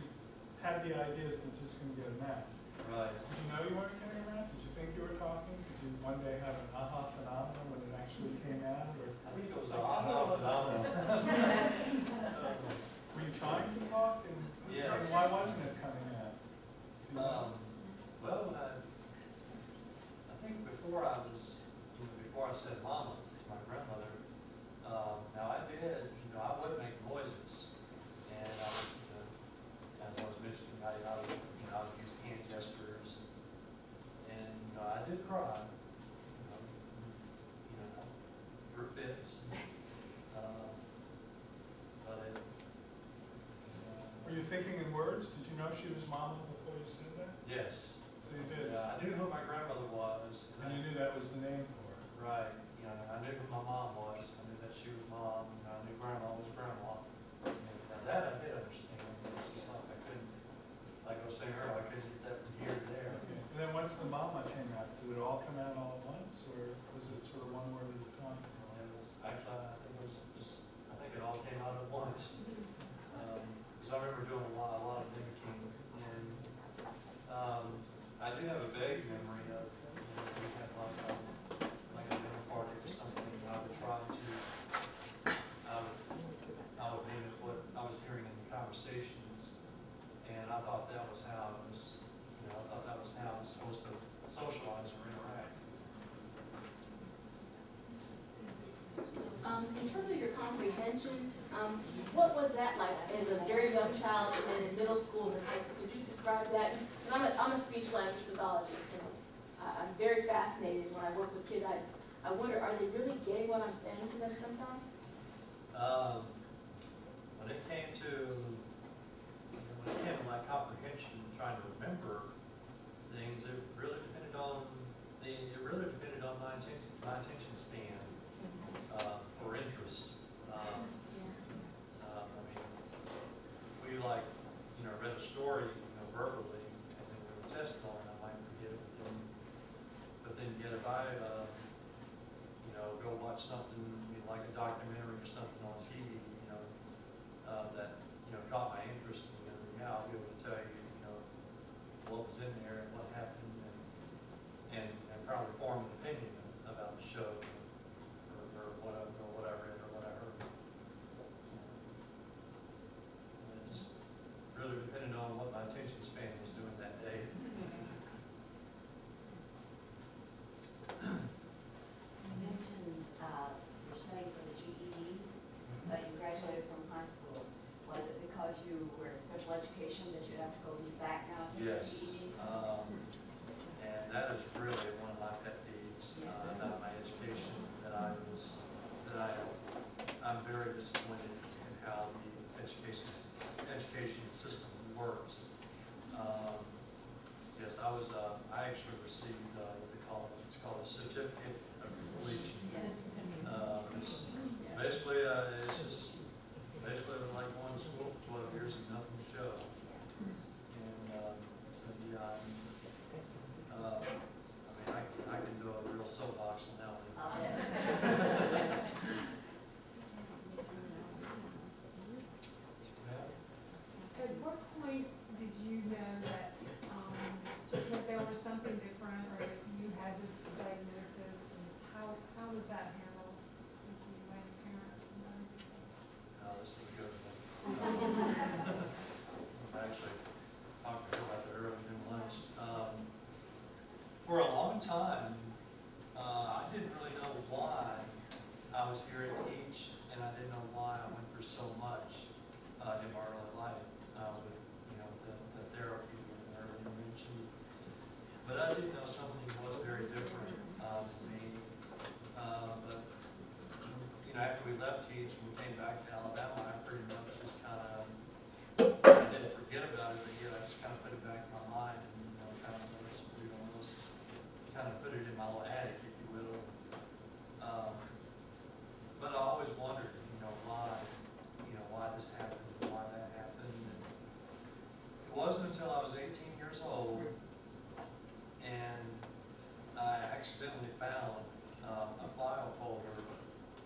Speaker 1: had the ideas but just couldn't get them out.
Speaker 2: Right.
Speaker 1: Did you know you weren't getting around? Did you think you were talking? Did you one day have an aha phenomenon when it actually came out? Or
Speaker 2: I think it was a phenomenon.
Speaker 1: were you trying to talk? And
Speaker 2: Yes.
Speaker 1: why wasn't it coming out? Do you know?
Speaker 2: cry, through fits. But it,
Speaker 1: Were you thinking in words? Did you know she was mama before you said that?
Speaker 2: yes.
Speaker 1: So you did.
Speaker 2: Yeah, I knew who my grandmother was.
Speaker 1: And you knew that was the name for her.
Speaker 2: Right, I knew who my mom was, I knew that she was mom, I knew grandma was grandma. And that I did understand, it's just like I couldn't, like I was saying earlier, I couldn't get that from here to there.
Speaker 1: Okay. And then once the mama came out, did it all come out all at once, or was it sort of one word at a time?
Speaker 2: It was, actually, I think it was just, I think it all came out at once. Because I remember doing a lot of thinking, and I do have a vague memory of, we had like a dinner party or something, and I would try to, I would name it what I was hearing in the conversations, and I thought that was how it was, I thought that was how I was supposed to socialize or interact.
Speaker 3: In terms of your comprehension, what was that like as a very young child and then in middle school and high school? Could you describe that? Because I'm a speech language pathologist, and I'm very fascinated when I work with kids. I wonder, are they really getting what I'm saying to them sometimes?
Speaker 2: When it came to my comprehension, trying to remember things, it really depended on my attention span for interest. I mean, we read a story, verbally, and then we were tested on it. I might forget it, but then yet if I, go watch something like a documentary or something on TV, that caught my interest, I'll be able to tell you, what was in there and what happened, and probably form an opinion about the show or what I read or what I heard. And it just really depended on what my attention span was doing that day.
Speaker 12: You mentioned you're studying for the GED, but you graduated from high school. Was it because you were in special education that you have to go back now to the
Speaker 2: Yes,
Speaker 12: GED?
Speaker 2: and that is really one of my pet peeves about my education. I'm very disappointed in how the education system works. Yes, I actually received what it's called a certificate of completion. Basically, it's just basically like going to school for 12 years and nothing to show. And so yeah, I can do a real soapbox on that one.
Speaker 6: At what point did you know that there was something different, or that you had this diagnosis, and how was that handled with you by your parents and them?
Speaker 2: This is a good one. I actually talked to her about that earlier during lunch. For a long time, I didn't really know why I was here at TEACCH, and I didn't know why I went through so much in my early life with the therapy and early intervention. But I did know something was very different for me. But after we left TEACCH and we came back to Alabama, I pretty much just I didn't forget about it, but yet I just kind of put it back in my mind and kind of put it in my little attic, if you will. But I always wondered, why this happened, why that happened. And it wasn't until I was 18 years old and I accidentally found a file folder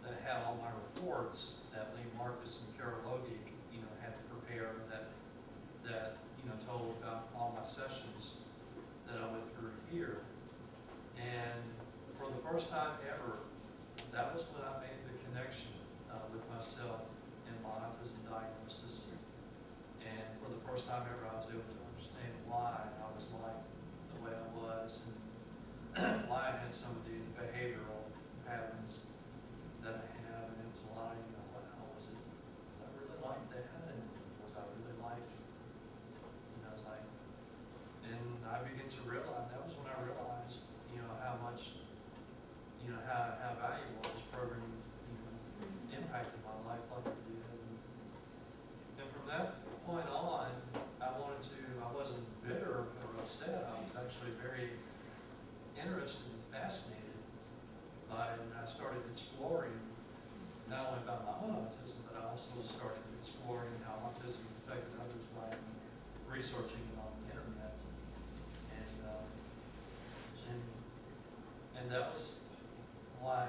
Speaker 2: that had all my reports that Lee Marcus and Carol Logie, had to prepare that told about all my sessions that I went through here. And for the first time ever, that was when I made the connection with myself and my autism diagnosis. And for the first time ever, I was able to understand why I was like the way I was and why I had some of the behavioral patterns that I have. And it was a lot of, was I really like that? And was I really like, and I began to realize, that was when I realized, how also started exploring how autism affected others by researching it on the internet. And that was why,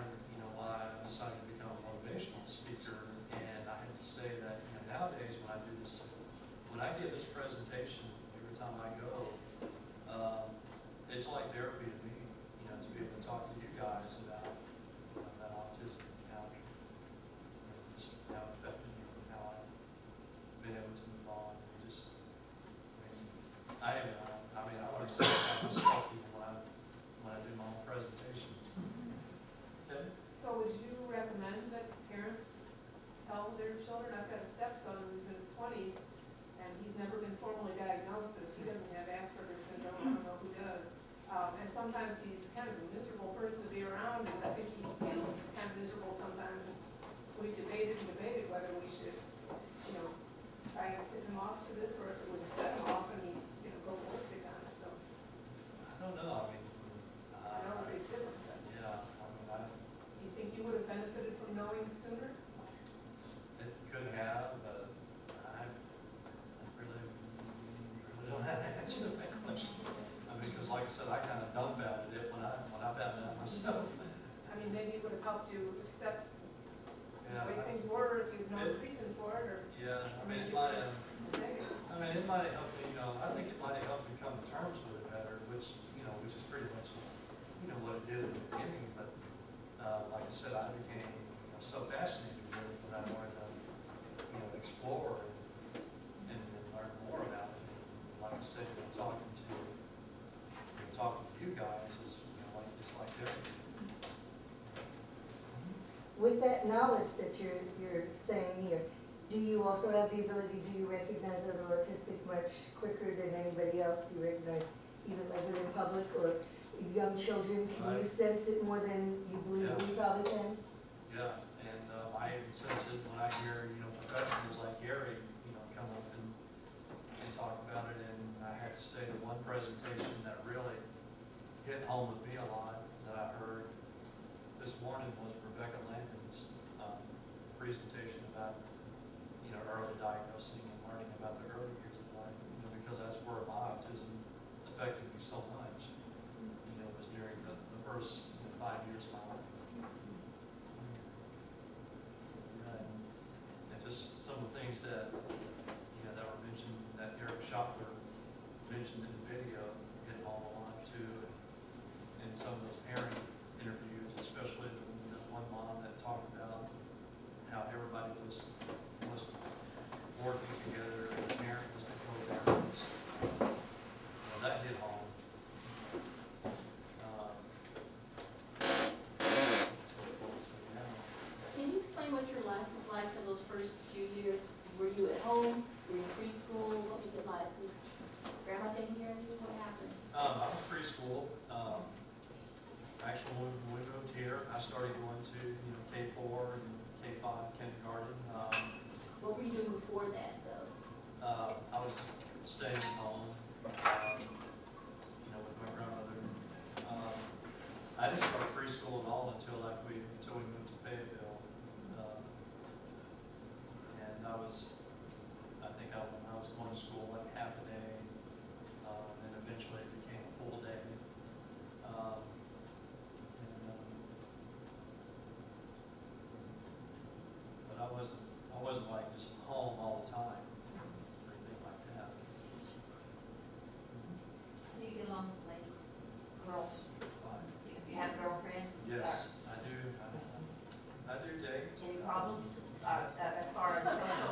Speaker 2: why I decided to become a motivational speaker. And I have to say that, nowadays when I do this, when I give this presentation, every time I go, it's like therapy to me, to be able to talk to you guys about autism, how, just how it affected me, and how I've been able to move on. And just, I always say about myself even when I do my own presentation. Okay?
Speaker 6: So would you recommend that parents tell their children? I've got a stepson who's in his 20s, and he's never been formally diagnosed, but if he doesn't have Asperger's syndrome, I don't know who does. And sometimes he's kind of a miserable person to be around, and I think he feels kind of miserable sometimes. And we debated whether we should, try to tip him off to this, or if it would set him off and he'd, go ballistic on us. So
Speaker 2: I don't know,
Speaker 6: I know everybody's different, but
Speaker 2: yeah,
Speaker 6: do you think you would have benefited from knowing sooner?
Speaker 2: it could have, but I really don't have an answer to that question. Because like I said, I kind of dumbfounded it when I found out myself.
Speaker 6: I mean, maybe it would have helped you accept
Speaker 2: Yeah,
Speaker 6: the way things were if you'd known the reason for it, or
Speaker 2: yeah,
Speaker 6: maybe
Speaker 2: it might have.
Speaker 6: negative.
Speaker 2: It might have helped me. I think it might have helped me come to terms with it better, which is pretty much, what it did in the beginning. But like I said, I became so fascinated with it that I wanted to, explore and learn more about it. And like I said, talking to you guys is it's like therapy.
Speaker 7: With that knowledge that you're saying here, do you also have the ability, do you recognize other autistic much quicker than anybody else? Do you recognize even like within public or young children? Can you sense it more than you believe we probably can?
Speaker 2: Yeah, and I even sense it when I hear, professionals like Gary, come up and talk about it. And I have to say the one presentation that really hit home with me a lot that I heard this morning was Rebecca Landon's presentation about, early diagnosing and learning about the early years of life, because that's where my autism affected me so much, was during the first 5 years of my life. And just some of the things that, that were mentioned, that Eric Schockler mentioned in the video, hit home a lot too. And some of those parent interviews, especially the one mom that talked about how everybody was working together and the parent was the co-parents. That hit home.
Speaker 3: Can you explain what your life was like for those first few years? Were you at home? Were you in preschool? What was it like? Was grandma taking care of you? What happened?
Speaker 2: I was preschool. Actually, when we moved here, I started going to K4 and K5 kindergarten.
Speaker 3: What were you doing before that, though?
Speaker 2: I was staying at home, with my grandmother. I didn't start preschool at all until we moved to Fayetteville. And I was going to school like half a day, and eventually it became a full day. But I wasn't like just home all the time or anything like that.
Speaker 12: Do you get along with ladies, girls?
Speaker 2: Fine.
Speaker 12: You have a girlfriend?
Speaker 2: Yes, I do. I do date.
Speaker 12: Any problems, as far as social?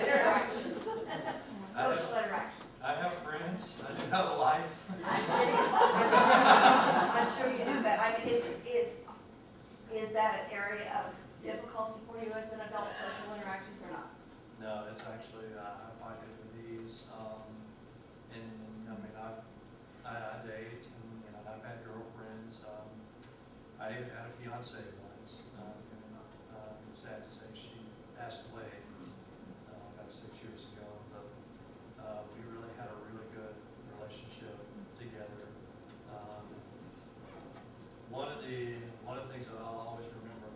Speaker 12: Interactions. Social interactions.
Speaker 2: I have friends. I do have a life.
Speaker 12: I'm kidding. I'm sure you do that. Is that an area of difficulty for you as an adult, social interactions, or not?
Speaker 2: No, it's actually, I find it with ease. I date, and I've had girlfriends. I even had a fiance once, sad to say she passed away about 6 years ago. But we really had a really good relationship together. One of the things that I'll always remember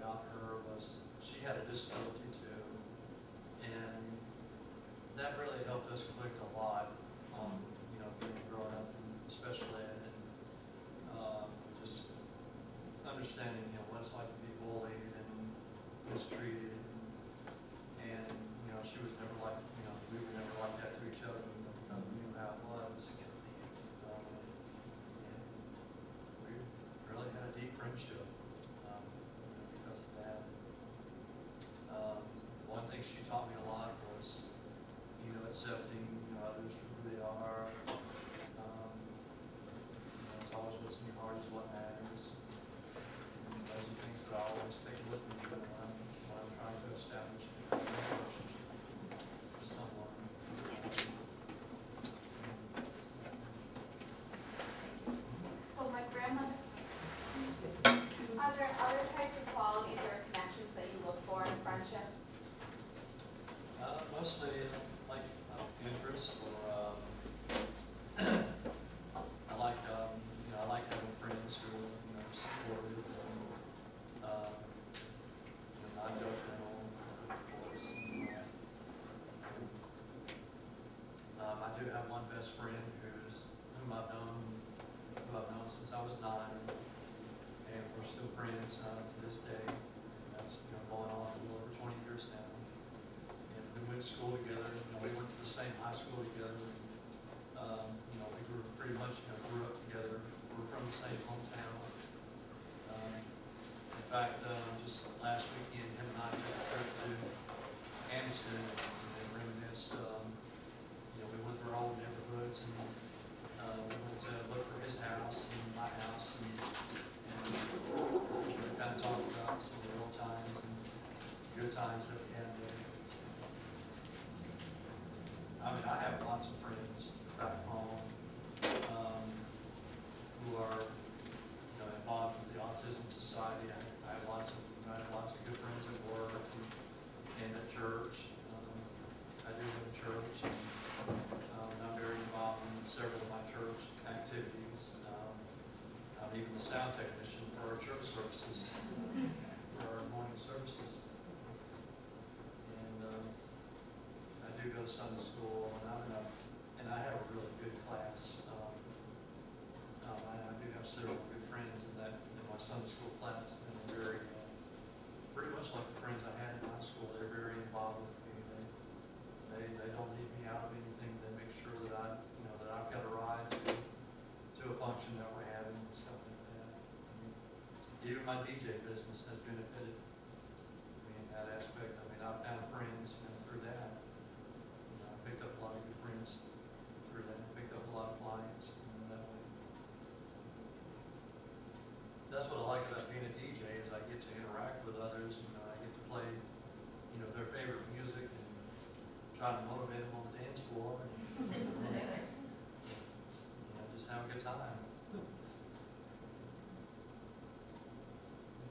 Speaker 2: helped us click a lot on, growing up in special ed and just understanding, what it's like to be bullied and mistreated. And, she was never like, we were never like that to each other, because we knew how it was. And we really had a deep friendship because of that. One thing she taught me a lot was, accepting, others for who they are. It's always what's in your heart is what matters. And those are things that I always take with me when I'm trying to establish a relationship with someone.
Speaker 11: Well, my grandmother, are there other types of qualities or connections that you look for in friendships?
Speaker 2: Mostly like interest or I like having friends who are supportive and non-judgmental, of course. I do have one best friend whom I've known since I was 9, and we're still friends to this day. And that's going on a little over 20 years now. And we went to school together. We went to the same high school together. We grew pretty much grew up together. We're from the same hometown. In fact, just last weekend, him and I took a trip to Anderson and reminisced. We went through our old neighborhoods and we went to look for his house and my house and we kind of talked about some of the old times and good times that we had there. I have lots of friends back home who are involved with the Autism Society. I have lots of good friends at work and at church. I do go to church, and I'm very involved in several of my church activities. I'm even the sound technician for our church services, for our morning services. And I do go to Sunday school, and I have a really good class. I do have several good friends in my Sunday school class, and they're very, pretty much like the friends I had in high school. They're very involved with me. They don't leave me out of anything. They make sure that that I've got a ride to a function that we're having and stuff like that. Even my DJ business has benefited me in that aspect. I've found friends through that. I picked up a lot of good friends through that. I picked up a lot of clients that way. That's what I like about being a DJ is I get to interact with others. I get to play, their favorite music and try to motivate them on the dance floor and just have a good time.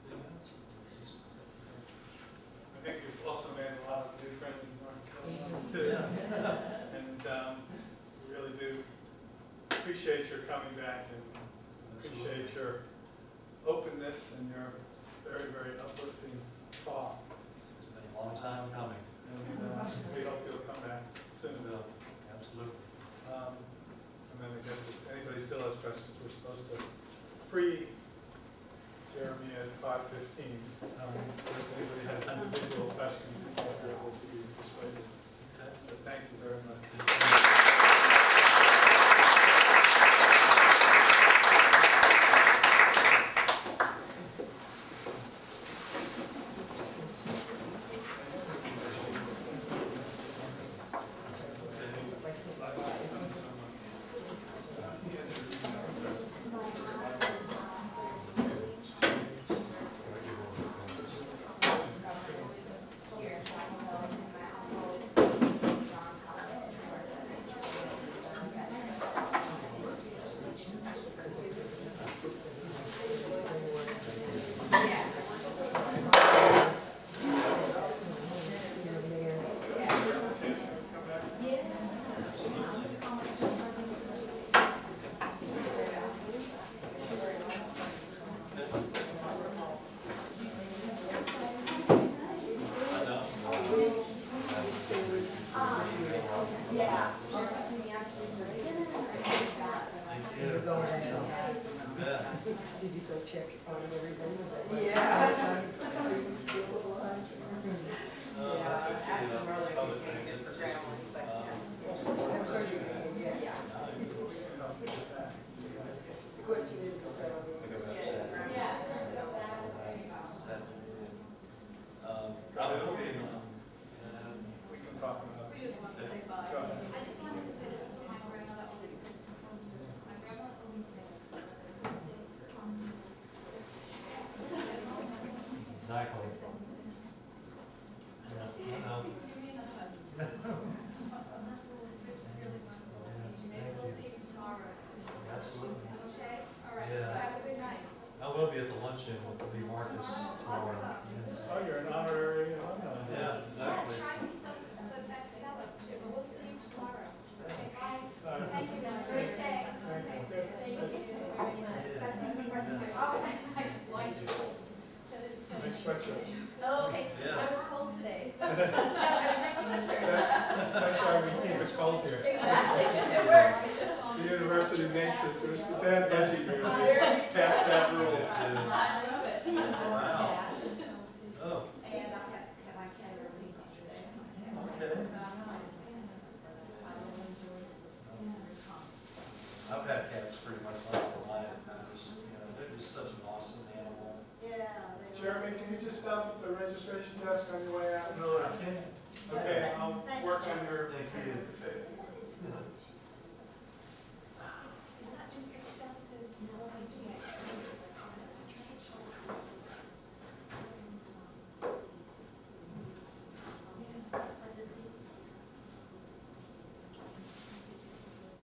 Speaker 2: Anything else?
Speaker 1: I think you've also made a lot of new friends in North Carolina too.
Speaker 2: Yeah.
Speaker 1: And we really do appreciate your coming back and appreciate your openness and your very, very uplifting thought.
Speaker 2: It's been a long time coming.
Speaker 1: And we hope you'll come back soon.
Speaker 2: Absolutely.
Speaker 1: And then I guess if anybody still has questions, we're supposed to free Jerimie at 5:15. If anybody has individual questions, we'll be able to be persuaded.
Speaker 2: Okay.
Speaker 1: But thank you very much.
Speaker 12: Yeah.
Speaker 7: Did you go check on everybody?
Speaker 6: Yeah.
Speaker 2: Yeah,
Speaker 6: ask them early
Speaker 2: other
Speaker 6: if you can't
Speaker 2: things
Speaker 6: get
Speaker 2: that
Speaker 6: for
Speaker 2: the
Speaker 6: grandma,
Speaker 2: system,
Speaker 6: he's like,
Speaker 7: I'm sure you can, yeah. The question is,
Speaker 6: Yeah.
Speaker 2: I will be,
Speaker 1: We can talk about
Speaker 8: We just want to say bye.
Speaker 1: Go ahead.
Speaker 10: I just wanted to say, this is what my grandmother always says to me. My grandmother always said,
Speaker 2: exactly. Yeah, I know.
Speaker 8: Give me a hug.
Speaker 10: maybe we'll see you tomorrow.
Speaker 2: Absolutely.
Speaker 10: Okay? All right.
Speaker 2: Yeah.
Speaker 10: Have a good night.
Speaker 2: I will be at the luncheon with Lee Marcus tomorrow. Yes.
Speaker 1: Oh, you're an honorary alumni.
Speaker 2: Yeah, exactly.
Speaker 10: Try and keep those, that fellow, but we'll see you tomorrow. Okay, bye.
Speaker 1: All right.
Speaker 10: Thank you, have a great day.
Speaker 1: Thank you. Nice sweatshirt.
Speaker 10: Oh, okay,
Speaker 2: Yeah.
Speaker 10: I was cold today, so. Next
Speaker 1: That's why we keep it cold here.
Speaker 10: Exactly, it worked.
Speaker 1: The university makes us, it was the bad budget year, they passed that rule.
Speaker 10: I love it.
Speaker 2: Wow. Oh,
Speaker 12: And I have my cat early today.
Speaker 2: okay. I've had cats pretty much my whole life, and I just, they're just such an awesome animal.
Speaker 12: Yeah.
Speaker 1: Jeremy, can you just stop at the registration desk on your way out?
Speaker 2: No, I can't.
Speaker 1: Okay, I'll work on your
Speaker 2: Thank you.